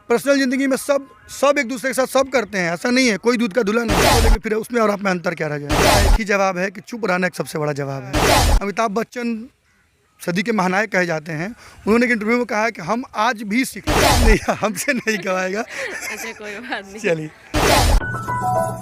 Personal ज़िंदगी में सब एक दूसरे के साथ सब करते हैं, ऐसा नहीं है कोई दूध का दूल्हा नहीं है, लेकिन फिर उसमें और आप में अंतर क्या रह जाए। एक ही जवाब है कि चुप रहना एक सबसे बड़ा जवाब है। अमिताभ बच्चन सदी के महानायक कहे जाते हैं, उन्होंने एक इंटरव्यू में कहा है कि हम आज भी सीखते हैं। नहीं, हमसे नहीं कहाएगा। अच्छा, कोई बात नहीं। चलिए,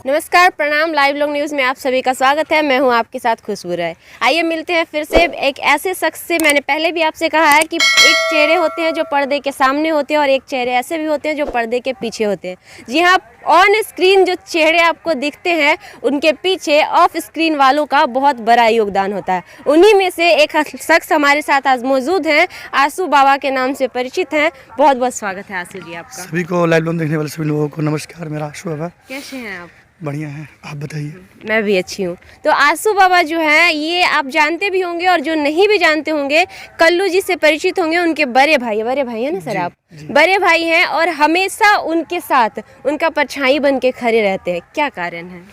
नमस्कार, प्रणाम। लाइव लोग न्यूज़ में आप सभी का स्वागत है। मैं हूं आपके साथ खुशबू राय। आइए मिलते हैं फिर से एक ऐसे शख्स से। मैंने पहले भी आपसे कहा है कि एक चेहरे होते हैं जो पर्दे के सामने होते हैं और एक चेहरे ऐसे भी होते हैं जो पर्दे के पीछे होते हैं। जी हाँ, ऑन स्क्रीन जो चेहरे आपको दिखते हैं उनके पीछे ऑफ स्क्रीन वालों का बहुत बड़ा योगदान होता है। उन्हीं में से एक शख्स हमारे साथ आज मौजूद हैं, आंसू बाबा के नाम से परिचित हैं। बहुत बहुत स्वागत है आंसू जी आपका। सभी को लाइव लोग देखने वाले सभी लोगों को नमस्कार। मेरा आंसू बाबा। कैसे हैं आप? बढ़िया है, आप बताइए। मैं भी अच्छी हूँ। तो आंसू बाबा जो हैं ये आप जानते भी होंगे और जो नहीं भी जानते होंगे कल्लू जी से परिचित होंगे। उनके बड़े भाई हैं ना सर? आप बड़े भाई हैं और हमेशा उनके साथ उनका परछाई बन के खड़े रहते हैं। क्या कारण है?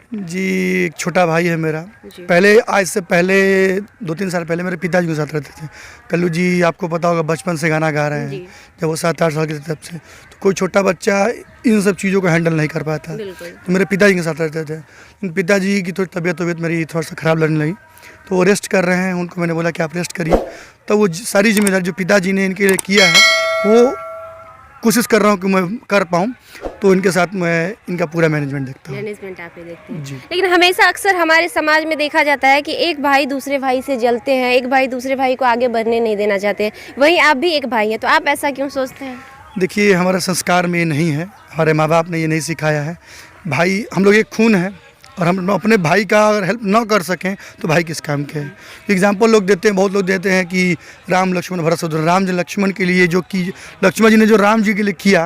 जी, एक छोटा भाई है मेरा। पहले, आज से पहले 2-3 साल पहले मेरे पिताजी के साथ रहते थे। कल्लू जी आपको पता होगा, बचपन से गाना गा रहे हैं जब वो 7-8 साल के तब से। तो कोई छोटा बच्चा इन सब चीज़ों को हैंडल नहीं कर पाता, तो मेरे पिताजी के साथ रहते थे। पिताजी की थोड़ी तबीयत मेरी थोड़ा सा ख़राब लगने लगी, तो वो रेस्ट कर रहे हैं। उनको मैंने बोला कि आप रेस्ट करिए। तो वो सारी जिम्मेदारी जो पिताजी ने इनके लिए किया है वो कोशिश कर रहा हूँ कि मैं कर पाऊँ, तो इनके साथ मैं इनका पूरा मैनेजमेंट देखता हूँ। मैनेजमेंट आप ही देखते हैं जी। लेकिन हमेशा अक्सर हमारे समाज में देखा जाता है कि एक भाई दूसरे भाई से जलते हैं, एक भाई दूसरे भाई को आगे बढ़ने नहीं देना चाहते हैं। वहीं आप भी एक भाई हैं, तो आप ऐसा क्यों सोचते हैं? देखिए, हमारा संस्कार में ये नहीं है, हमारे माँ बाप ने ये नहीं सिखाया है। भाई हम लोग एक खून है, और हम अपने भाई का अगर हेल्प ना कर सकें तो भाई किस काम के हैं। एग्जाम्पल लोग देते हैं, बहुत लोग देते हैं कि राम लक्ष्मण भरत शत्रुघ्न। राम जी लक्ष्मण के लिए जो कि लक्ष्मण जी ने जो राम जी के लिए किया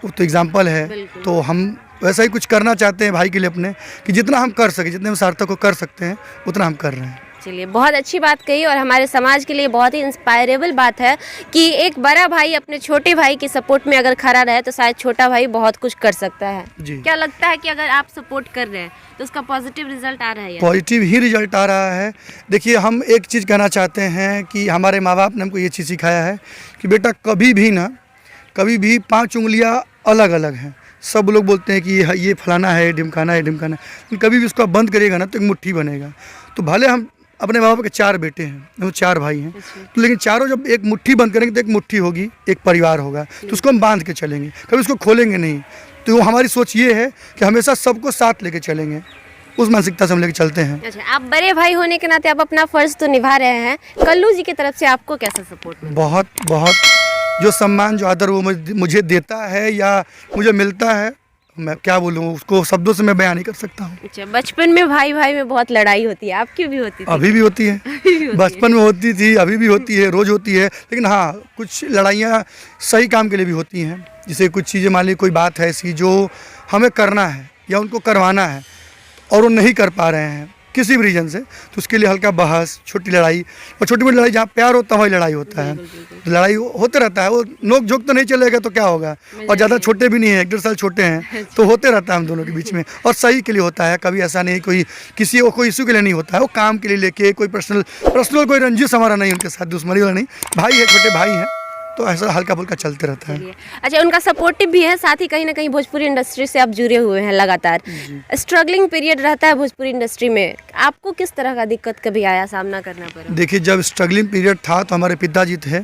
वो तो एग्जाम्पल है। तो हम वैसा ही कुछ करना चाहते हैं भाई के लिए अपने, कि जितना हम कर सकें, जितने हम सार्थक को कर सकते हैं उतना हम कर रहे हैं। चलिए, बहुत अच्छी बात कही और हमारे समाज के लिए बहुत ही इंस्पायरेबल बात है कि एक बड़ा भाई अपने छोटे भाई की सपोर्ट में अगर खड़ा रहे तो शायद छोटा भाई बहुत कुछ कर सकता है। क्या लगता है कि अगर आप सपोर्ट कर रहे हैं तो उसका पॉजिटिव रिजल्ट आ रहा है? पॉजिटिव ही रिजल्ट आ रहा है। देखिए, हम एक चीज़ कहना चाहते हैं कि हमारे माँ बाप ने हमको ये चीज़ सिखाया है कि बेटा कभी भी 5 उंगलियाँ अलग अलग हैं। सब लोग बोलते हैं कि ये फलाना है, ढिमकाना है, कभी भी उसको आप बंद करिएगा ना तो एक मुट्ठी बनेगा। तो भले हम अपने माँ बाप के 4 बेटे हैं, हम 4 भाई हैं, तो लेकिन चारों जब एक मुट्ठी बंद करेंगे तो एक मुट्ठी होगी, एक परिवार होगा। तो उसको हम बांध के चलेंगे, कभी उसको खोलेंगे नहीं। तो हमारी सोच ये है कि हमेशा सबको साथ लेके चलेंगे, उस मानसिकता से हम लेके चलते हैं। अच्छा, आप बड़े भाई होने के नाते आप अपना फर्ज तो निभा रहे हैं। कल्लू जी की तरफ से आपको कैसा सपोर्ट मिला? बहुत जो सम्मान, जो आदर वो मुझे देता है या मुझे मिलता है, मैं क्या बोलूँ, उसको शब्दों से मैं बयान नहीं कर सकता हूँ। अच्छा, बचपन में भाई भाई में बहुत लड़ाई होती है, आपकी भी होती थी? अभी भी होती है। बचपन में होती थी, अभी भी होती है, रोज़ होती है। लेकिन हाँ, कुछ लड़ाइयाँ सही काम के लिए भी होती हैं। जैसे कुछ चीज़ें, मान ली कोई बात है ऐसी जो हमें करना है या उनको करवाना है और वो नहीं कर पा रहे हैं किसी भी रीज़न से, तो उसके लिए हल्का बहस, छोटी लड़ाई, और छोटी मोटी लड़ाई जहाँ प्यार होता है वही लड़ाई होता है। लड़ाई होते रहता है, वो नोक झोंक तो नहीं चलेगा तो क्या होगा। और ज़्यादा छोटे भी नहीं है, 1-1.5 साल छोटे हैं, तो होते रहता है हम दोनों के बीच में, और सही के लिए होता है। कभी ऐसा नहीं कोई किसी को कोई इशू के लिए नहीं होता है, वो काम के लिए लेके, कोई पर्सनल कोई रंजिश हमारा नहीं, उनके साथ दुश्मनी वाला नहीं। भाई है, छोटे भाई हैं, तो ऐसा हल्का फुल्का चलते रहता है। अच्छा, उनका सपोर्टिव भी है, साथ ही कहीं ना कहीं भोजपुरी इंडस्ट्री से आप जुड़े हुए हैं लगातार। स्ट्रगलिंग पीरियड रहता है भोजपुरी इंडस्ट्री में, आपको किस तरह का दिक्कत कभी आया, सामना करना पड़ा? देखिए, जब स्ट्रगलिंग पीरियड था तो हमारे पिताजी थे।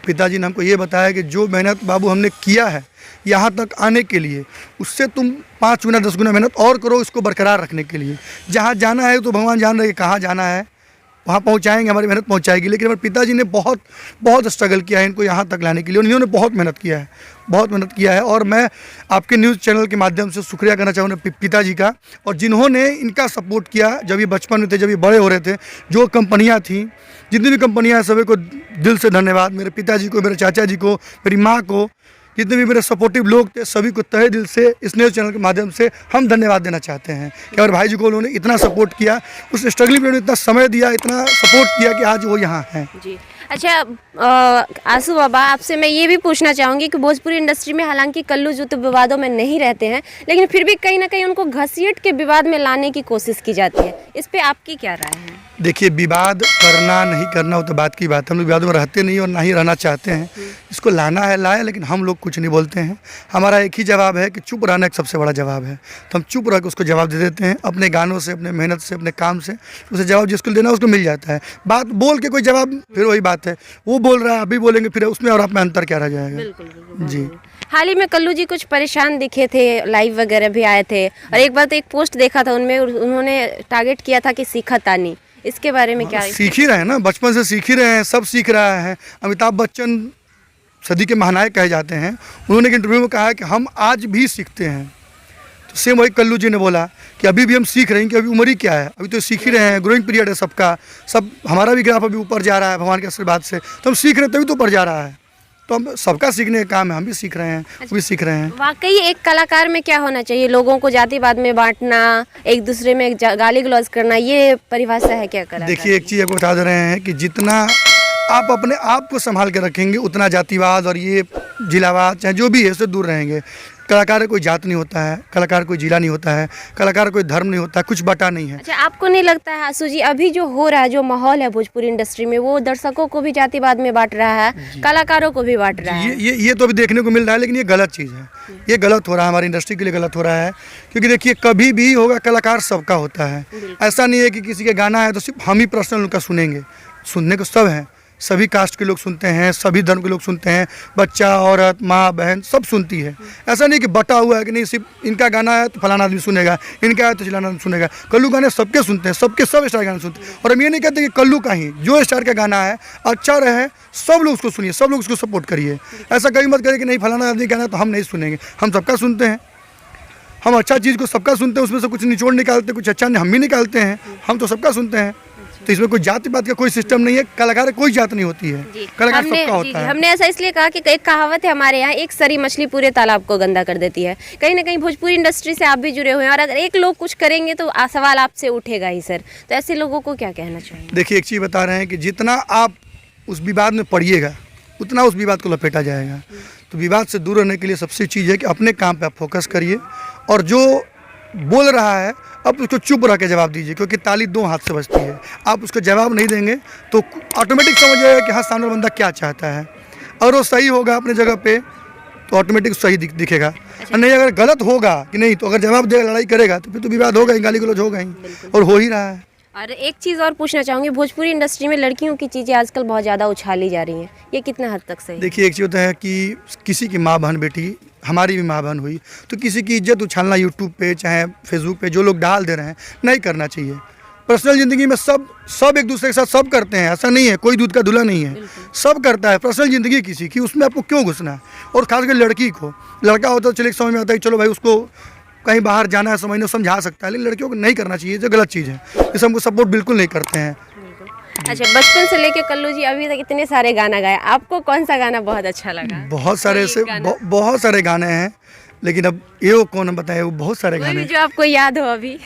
पिताजी ने हमको ये बताया कि जो मेहनत बाबू हमने किया है यहाँ तक आने के लिए, उससे तुम 5 गुना 10 गुना मेहनत और करो इसको बरकरार रखने के लिए। जहाँ जाना है तो भगवान जान रहे हैं कहाँ जाना है, वहाँ पहुँचाएंगे, हमारी मेहनत पहुँचाएगी। लेकिन हमारे पिताजी ने बहुत स्ट्रगल किया है इनको यहाँ तक लाने के लिए, उन्होंने बहुत मेहनत किया है। और मैं आपके न्यूज़ चैनल के माध्यम से शुक्रिया करना चाहूँगा पिताजी का, और जिन्होंने इनका सपोर्ट किया जब ये बचपन में थे, जब ये बड़े हो रहे थे। जो कंपनियाँ थी, जितनी भी कंपनियाँ, सभी को दिल से धन्यवाद। मेरे पिताजी को, मेरे चाचा जी को, मेरी माँ को, जितने भी मेरे सपोर्टिव लोग थे, सभी को तहे दिल से इस न्यूज़ चैनल के माध्यम से हम धन्यवाद देना चाहते हैं कि हमारे भाई जी को उन्होंने इतना सपोर्ट किया, उस स्ट्रगलिंग पीरियड में इतना समय दिया, इतना सपोर्ट किया कि आज वो यहाँ हैं। जी, अच्छा आंसू बाबा, आपसे मैं ये भी पूछना चाहूँगी कि भोजपुरी इंडस्ट्री में हालांकि कल्लू जो तो विवादों में नहीं रहते हैं, लेकिन फिर भी कहीं ना कहीं उनको घसीट के विवाद में लाने की कोशिश की जाती है। इस पे आपकी क्या राय है? देखिए, विवाद करना नहीं करना वो तो बात की बात है। हम लोग विवाद में रहते नहीं और ना ही रहना चाहते हैं। इसको लाना है लाए, लेकिन हम लोग कुछ नहीं बोलते हैं। हमारा एक ही जवाब है कि चुप रहना एक सबसे बड़ा जवाब है। तो हम चुप रह के उसको जवाब दे देते हैं, अपने गानों से, अपने मेहनत से, अपने काम से। उसे जवाब जिसको देना उसको मिल जाता है। बात बोल के कोई जवाब, फिर वही बात है, वो बोल रहा है अभी बोलेंगे, फिर उसमें और आप में अंतर क्या रह जाएगा। बिल्कुल जी। हाल ही में कल्लू जी कुछ परेशान दिखे थे, लाइव वगैरह भी आए थे, और एक बार तो एक पोस्ट देखा था उनमें, उन्होंने टारगेट किया था कि सीखा तानी। इसके बारे में क्या? सीख ही रहे हैं ना, बचपन से सीख ही रहे हैं, सब सीख रहा है। अमिताभ बच्चन सदी के महानायक कहे जाते हैं। उन्होंने एक इंटरव्यू में कहा है कि हम आज भी सीखते हैं। तो सेम वही कल्लू जी ने बोला कि अभी भी हम सीख रहे हैं, कि अभी उम्र ही क्या है, अभी तो सीख ही रहे हैं। ग्रोइंग पीरियड है सबका, सब हमारा भी ग्राफ अभी ऊपर जा रहा है भगवान के आशीर्वाद से। तो हम सीख रहे हैं तभी तो ऊपर जा रहा है। तो हम सबका सीखने का काम है, हम भी सीख रहे हैं, वो भी सीख रहे हैं। वाकई एक कलाकार में क्या होना चाहिए? लोगों को जातिवाद में बांटना, एक दूसरे में गाली गलौज करना, ये परिभाषा है क्या कलाकार? देखिए, एक चीज़ आपको बता दे रहे हैं कि जितना आप अपने आप को संभाल के रखेंगे, उतना जातिवाद और ये जिलावाद चाहे जो भी है उससे दूर रहेंगे। कलाकार कोई जात नहीं होता है, कलाकार कोई जिला नहीं होता है, कलाकार कोई धर्म नहीं होता है, कुछ बटा नहीं है। अच्छा, आपको नहीं लगता है आंसू जी, अभी जो हो रहा है, जो माहौल है भोजपुरी इंडस्ट्री में, वो दर्शकों को भी जातिवाद में बांट रहा है, कलाकारों को भी बांट रहा है? ये तो अभी देखने को मिल रहा है, लेकिन ये गलत चीज़ है। ये गलत हो रहा है, हमारी इंडस्ट्री के लिए गलत हो रहा है। क्योंकि देखिए, कभी भी होगा, कलाकार सबका होता है। ऐसा नहीं है कि किसी का गाना है तो सिर्फ हम ही पर्सनल उनका सुनेंगे। सुनने को सब है, सभी कास्ट के लोग सुनते हैं, सभी धर्म के लोग सुनते हैं, बच्चा, औरत, माँ, बहन सब सुनती है। ऐसा नहीं कि बटा हुआ है कि नहीं सिर्फ इनका गाना है तो फलाना आदमी सुनेगा, इनका है तो चिलाना आदमी सुनेगा। कल्लू गाने सबके सुनते हैं, सबके सब स्टार गाने सुनते हैं। और हम ये नहीं कहते कि कल्लू का ही, जो स्टार का गाना है अच्छा रहे, सब लोग उसको सुनिए, सब लोग उसको सपोर्ट करिए। ऐसा कभी मत करिए कि नहीं फलाना आदमी गाना तो हम नहीं सुनेंगे। हम सबका सुनते हैं, हम अच्छा चीज़ को सबका सुनते हैं, उसमें से कुछ निचोड़ निकालते, कुछ अच्छा हम भी निकालते हैं। हम तो सबका सुनते हैं। तो इसमें कोई जाति पात का कोई सिस्टम नहीं है। कलाकार कोई जात नहीं होती है, कलाकार सबका होता है। हमने ऐसा इसलिए कहा कि एक कहावत है हमारे यहाँ, एक सरी मछली पूरे तालाब को गंदा कर देती है। कहीं ना कहीं भोजपुरी इंडस्ट्री से आप भी जुड़े हुए हैं, और अगर एक लोग कुछ करेंगे तो सवाल आपसे उठेगा ही सर। तो ऐसे लोगों को क्या कहना चाहिए? देखिए, एक चीज़ बता रहे हैं कि जितना आप उस विवाद में पड़िएगा, उतना उस विवाद को लपेटा जाएगा। तो विवाद से दूर रहने के लिए सबसे चीज़ है कि अपने काम पर आप फोकस करिए, और जो बोल रहा है अब उसको चुप रह के जवाब दीजिए, क्योंकि ताली दो हाथ से बजती है। आप उसको जवाब नहीं देंगे तो ऑटोमेटिक समझ जाएगा कि हाँ, सामने वाला बंदा क्या चाहता है, और वो सही होगा अपने जगह पे तो ऑटोमेटिक सही दिखेगा। और नहीं, अगर गलत होगा कि नहीं, तो अगर जवाब देगा, लड़ाई करेगा, तो फिर तो विवाद होगा ही, गाली गलौज होगा ही, और हो ही रहा है। और एक चीज़ और पूछना चाहूँगी, भोजपुरी इंडस्ट्री में लड़कियों की चीज़ें आजकल बहुत ज़्यादा उछाली जा रही हैं, ये कितना हद तक सही? देखिए, एक चीज़ होता है कि किसी की माँ बहन बेटी, हमारी भी माँ बहन हुई, तो किसी की इज्जत उछालना यूट्यूब पे चाहे फेसबुक पे जो लोग डाल दे रहे हैं, नहीं करना चाहिए। पर्सनल ज़िंदगी में सब एक दूसरे के साथ सब करते हैं, ऐसा नहीं है, कोई दूध का दूल्हा नहीं है, सब करता है। पर्सनल ज़िंदगी किसी की, उसमें आपको क्यों घुसना है? और खासकर लड़की को, लड़का होता तो चलिए समझ में आता है कि चलो भाई उसको कहीं बाहर जाना है, समझने समझा सकता है, लेकिन लड़कियों को नहीं करना चाहिए, जो गलत चीज़ है। इसे हमको सपोर्ट बिल्कुल नहीं करते हैं। अच्छा, बचपन से लेके कल्लू जी अभी तक इतने सारे गाना गाए, आपको कौन सा गाना बहुत अच्छा लगा? बहुत सारे ऐसे बहुत सारे गाने हैं, लेकिन अब ये कौन बताए, वो बहुत सारे गाने जो आपको याद हो अभी।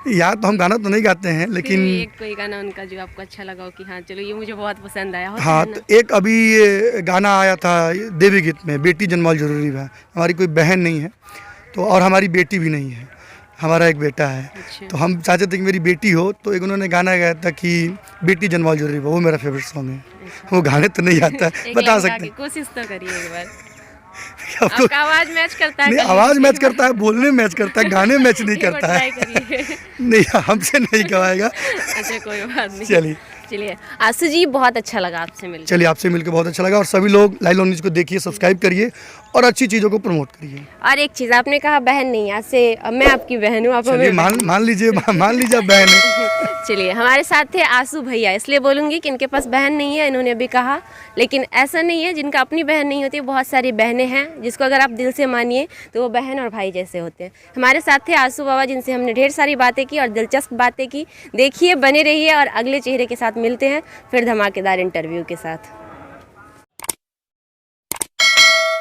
याद तो हम गाना तो नहीं गाते हैं, लेकिन एक कोई गाना उनका जो आपको अच्छा लगा हो कि हाँ चलो ये मुझे बहुत पसंद आया हो। हाँ, तो एक अभी ये गाना आया था देवी गीत में, बेटी जन्माल जरूरी है। हमारी कोई बहन नहीं है तो, और हमारी बेटी भी नहीं है, हमारा एक बेटा है। अच्छा। तो हम चाहते थे कि मेरी बेटी हो, तो एक उन्होंने गाना गाया था कि बेटी जन्माल जरूरी है, वो मेरा फेवरेट सॉन्ग है। वो गाने तो नहीं आता है, बता सकते हैं, कोशिश तो करिए एक बार। आपको आपका आवाज मैच करता है? नहीं, आवाज़ मैच करता है, बोलने मैच करता है, गाने मैच नहीं करता है। नहीं, हमसे नहीं गवाएगा। अच्छा, कोई बात नहीं। चलिए आंसू जी, बहुत अच्छा लगा आपसे मिलकर। चलिए, आपसे मिलकर बहुत अच्छा लगा, और सभी लोग लाइव लॉन्ग न्यूज़ को देखिए, सब्सक्राइब करिए और अच्छी चीज़ों को प्रमोट करिए। और एक चीज़, आपने कहा बहन नहीं, आज से मैं आपकी बहन हूँ, आप हमें मान लीजिए आप बहन है। चलिए, हमारे साथ थे आंसू भैया, इसलिए बोलूँगी कि इनके पास बहन नहीं है, इन्होंने अभी कहा, लेकिन ऐसा नहीं है जिनका अपनी बहन नहीं होती, बहुत सारी बहनें हैं जिसको अगर आप दिल से मानिए तो वो बहन और भाई जैसे होते हैं। हमारे साथ थे आंसू बाबा, जिनसे हमने ढेर सारी बातें की और दिलचस्प बातें की। देखिए, बने रहिए, और अगले चेहरे के साथ मिलते हैं फिर धमाकेदार इंटरव्यू के साथ।